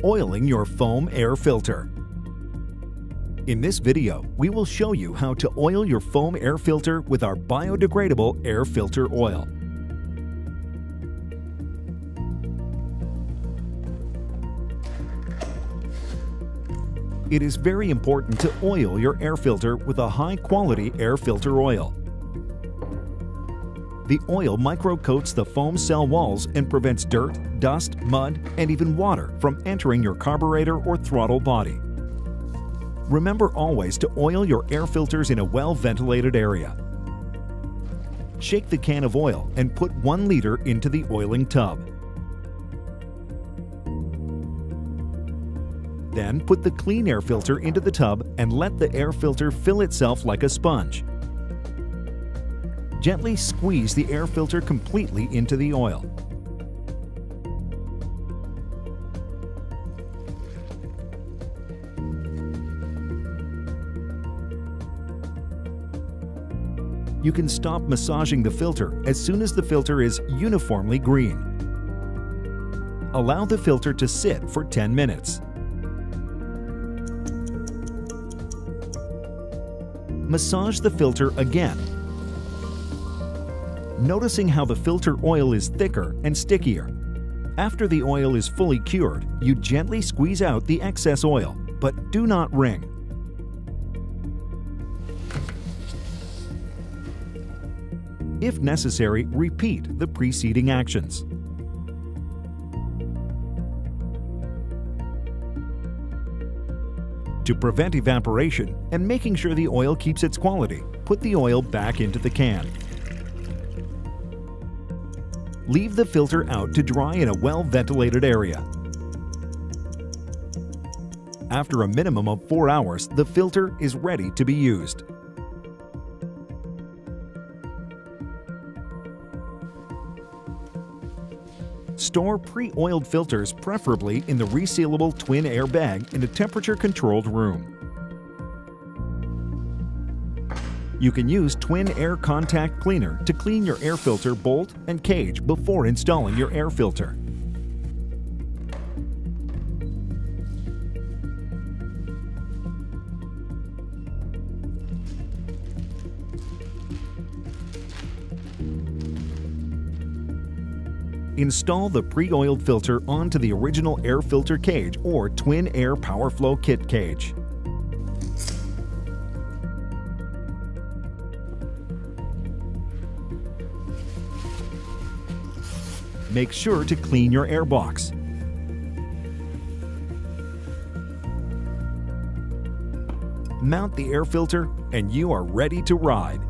oiling your foam air filter. In this video, we will show you how to oil your foam air filter with our biodegradable air filter oil. It is very important to oil your air filter with a high-quality air filter oil. The oil microcoats the foam cell walls and prevents dirt, dust, mud, and even water from entering your carburetor or throttle body. Remember always to oil your air filters in a well-ventilated area. Shake the can of oil and put 1 liter into the oiling tub. Then put the clean air filter into the tub and let the air filter fill itself like a sponge. Gently squeeze the air filter completely into the oil. You can stop massaging the filter as soon as the filter is uniformly green. Allow the filter to sit for 10 minutes. Massage the filter again, noticing how the filter oil is thicker and stickier. After the oil is fully cured, you gently squeeze out the excess oil, but do not wring. If necessary, repeat the preceding actions. To prevent evaporation and making sure the oil keeps its quality, put the oil back into the can. Leave the filter out to dry in a well-ventilated area. After a minimum of 4 hours, the filter is ready to be used. Store pre-oiled filters preferably in the resealable twin air bag in a temperature-controlled room. You can use twin air contact cleaner to clean your air filter bolt and cage before installing your air filter. Install the pre-oiled filter onto the original air filter cage or twin air power flow kit cage. Make sure to clean your air box. Mount the air filter and you are ready to ride.